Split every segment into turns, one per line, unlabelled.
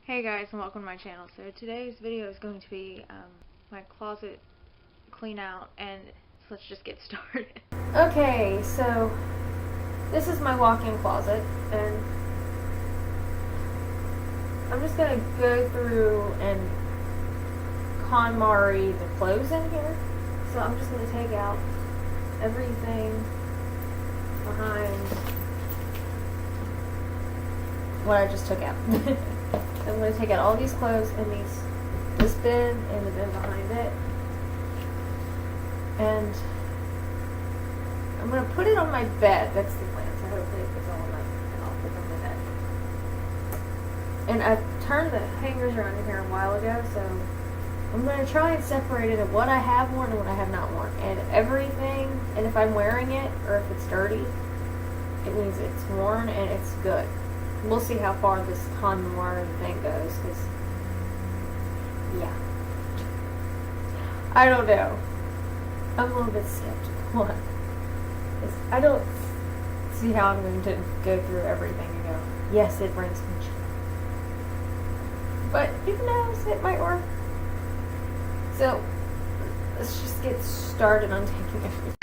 Hey guys, and welcome to my channel. So today's video is going to be my closet clean out, and so let's just get started.
Okay, so this is my walk-in closet, and I'm just gonna go through and Konmari the clothes in here. So I'm just gonna take out everything behind what I just took out. I'm going to take out all these clothes and this bin and the bin behind it, and I'm going to put it on my bed. That's the plan. So hopefully it gets all in and I'll put it on my bed. And I turned the hangers around in here a while ago, so I'm going to try and separate it of what I have worn and what I have not worn, and everything. And if I'm wearing it or if it's dirty, it means it's worn and it's good. We'll see how far this Konmari thing goes, because, yeah. I don't know. I'm a little bit skeptical. I don't see how I'm going to go through everything and go, yes, it brings me joy. But who knows, it might work. So, let's just get started on taking everything.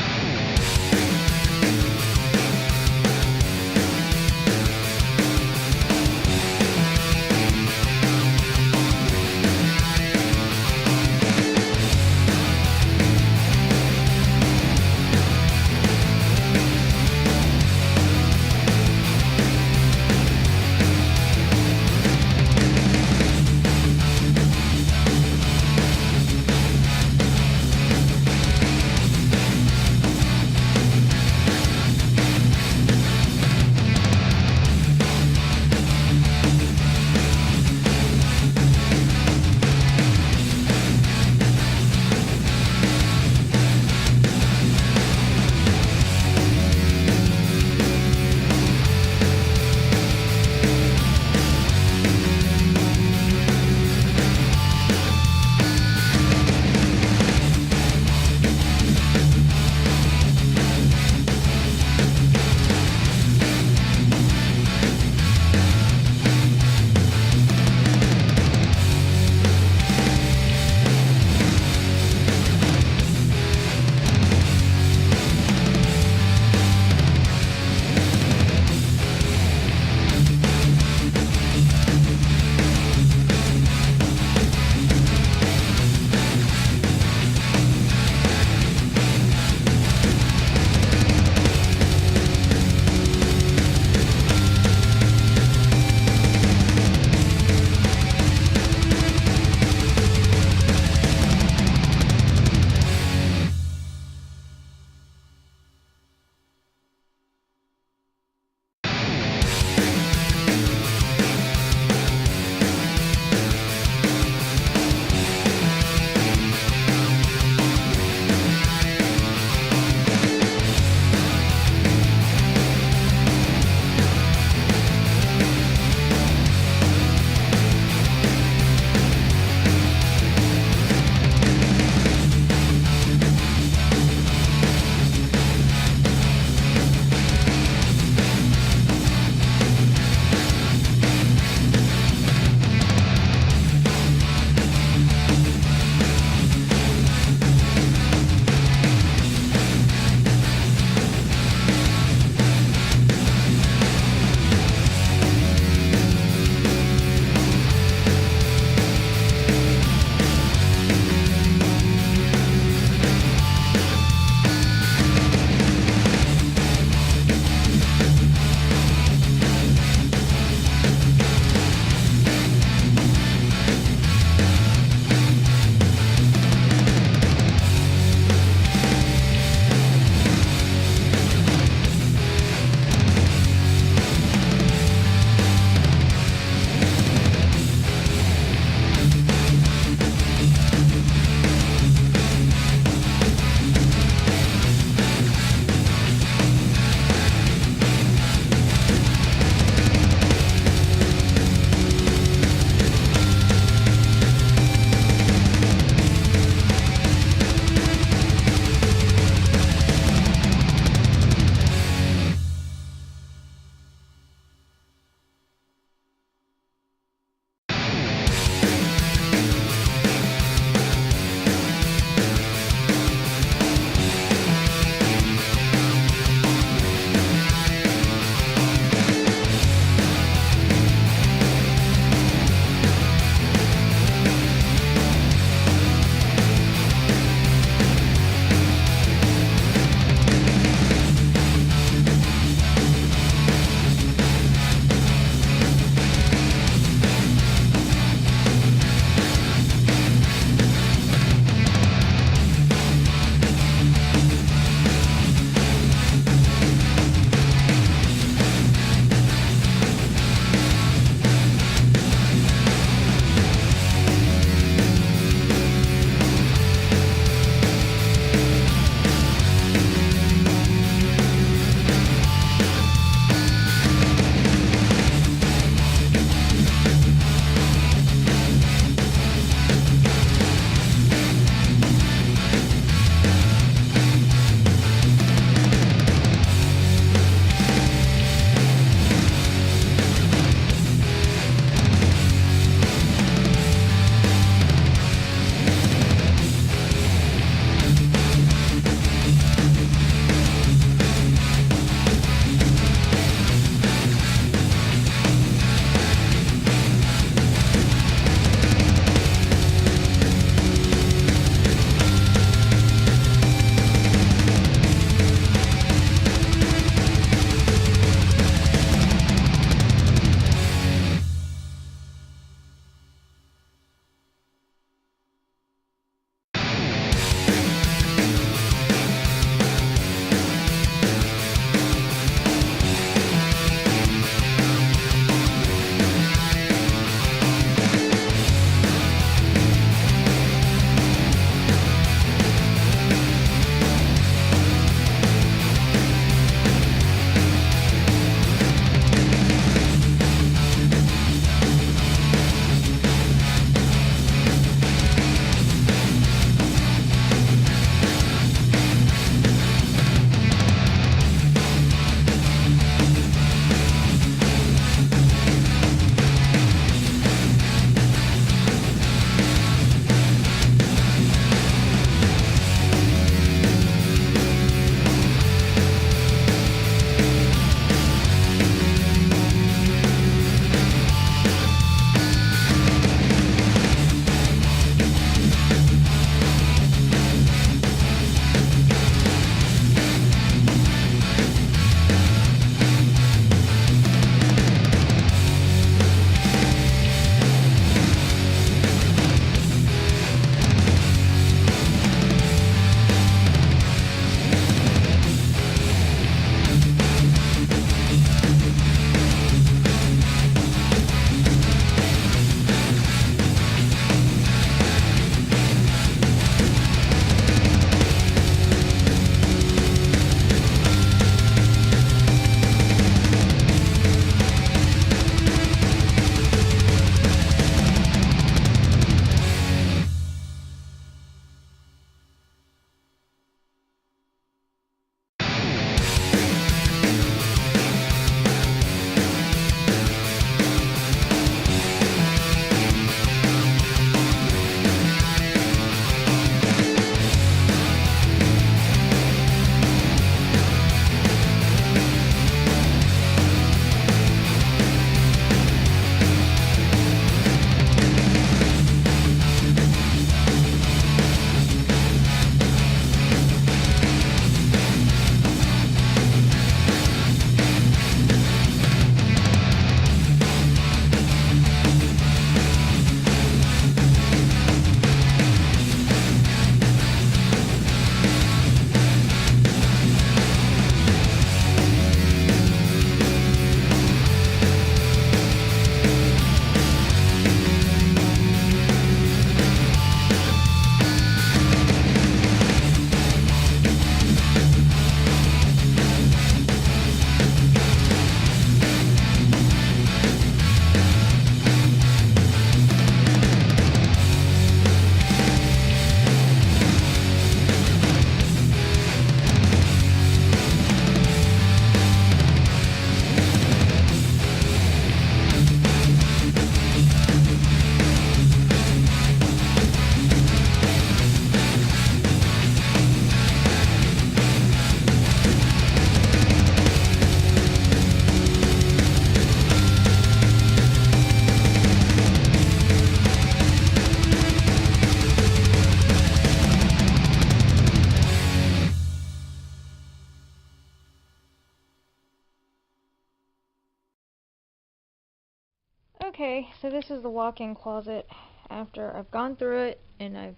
Okay, so this is the walk-in closet after I've gone through it and I've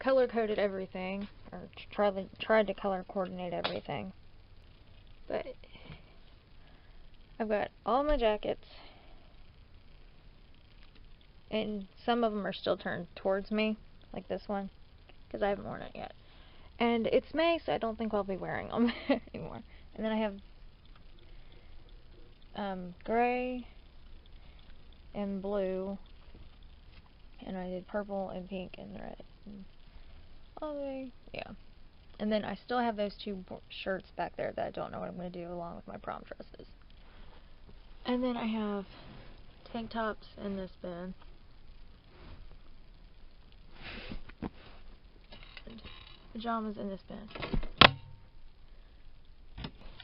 color coded everything, or tried to color coordinate everything. But I've got all my jackets, and some of them are still turned towards me, like this one, because I haven't worn it yet. And it's May, so I don't think I'll be wearing them anymore. And then I have gray and blue, and I did purple and pink and red. And all the way, yeah. And then I still have those two shirts back there that I don't know what I'm going to do along with my prom dresses. And then I have tank tops in this bin. And pajamas in this bin.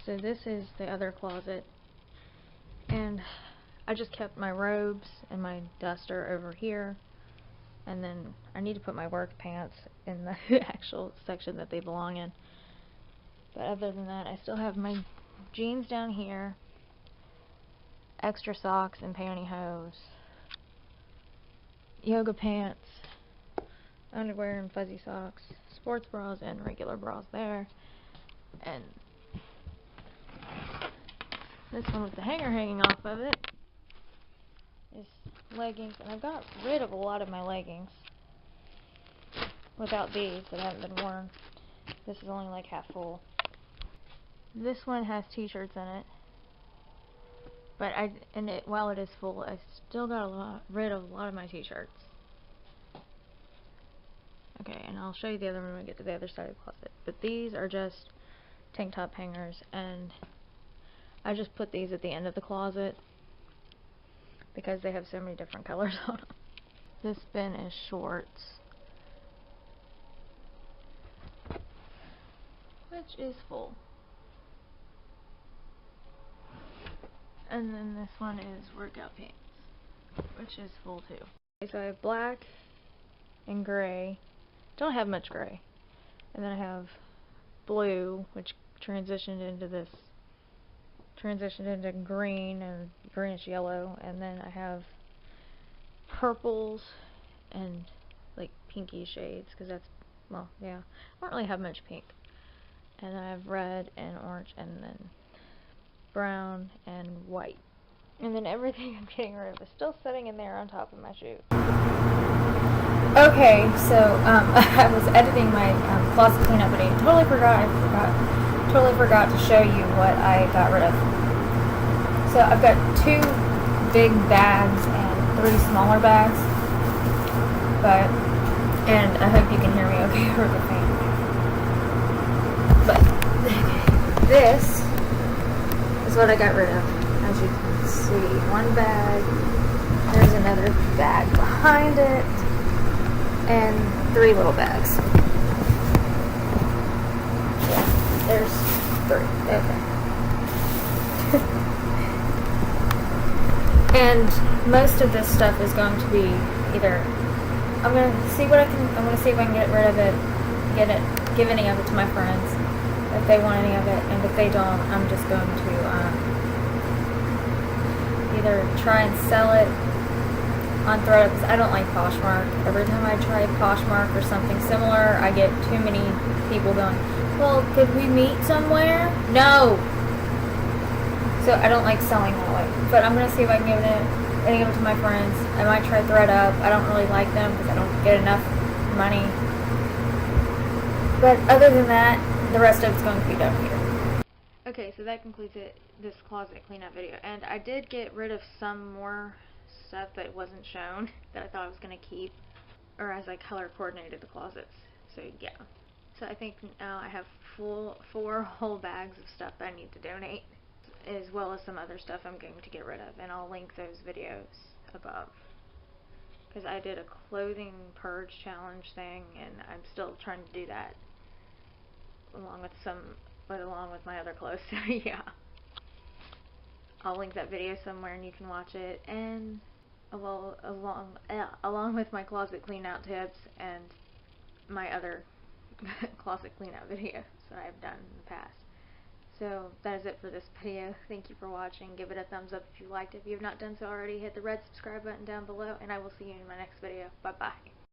So this is the other closet. And I just kept my robes and my duster over here. And then I need to put my work pants in the actual section that they belong in. But other than that, I still have my jeans down here, extra socks and pantyhose, yoga pants, underwear and fuzzy socks, sports bras and regular bras there, and this one with the hanger hanging off of it is leggings, and I've got rid of a lot of my leggings without these that haven't been worn. This is only like half full. This one has t-shirts in it, but while it is full, I still got rid of a lot of my t-shirts. Okay, and I'll show you the other one when we get to the other side of the closet. But these are just tank top hangers, and I just put these at the end of the closet because they have so many different colors on them. This bin is shorts, which is full. And then this one is workout pants, which is full too. Okay, so I have black and gray. Don't have much gray. And then I have blue, which transitioned into green and greenish yellow. And then I have purples and like pinky shades, because that's, well, yeah, I don't really have much pink. And then I have red and orange, and then brown and white. And then everything I'm getting rid of is still sitting in there on top of my shoe. Okay, so I was editing my closet cleanup video. Totally forgot to show you what I got rid of. So I've got 2 big bags and 3 smaller bags. And I hope you can hear me okay over the fan. But this is what I got rid of. As you can see, 1 bag, there's another bag behind it, and 3 little bags. Yeah, there's 3. Okay. And most of this stuff is going to be either I'm gonna see if I can get rid of it, give any of it to my friends if they want any of it, and if they don't, I'm just going to either try and sell it on ThredUp, because I don't like Poshmark. Every time I try Poshmark or something similar, I get too many people going, well, could we meet somewhere? No! So I don't like selling that way. But I'm going to see if I can give it to my friends. I might try ThredUp. I don't really like them because I don't get enough money. But other than that, the rest of it's going to be done here. Okay, so that concludes this closet cleanup video. And I did get rid of some more stuff that wasn't shown that I thought I was going to keep, or as I color coordinated the closets. So yeah. So I think now I have 4 whole bags of stuff that I need to donate, as well as some other stuff I'm going to get rid of, and I'll link those videos above. Because I did a clothing purge challenge thing, and I'm still trying to do that along with my other clothes. So yeah, I'll link that video somewhere and you can watch it, and along with my closet clean out tips and my other closet clean out videos that I've done in the past. So that is it for this video. Thank you for watching. Give it a thumbs up if you liked it. If you have not done so already, hit the red subscribe button down below, and I will see you in my next video. Bye bye.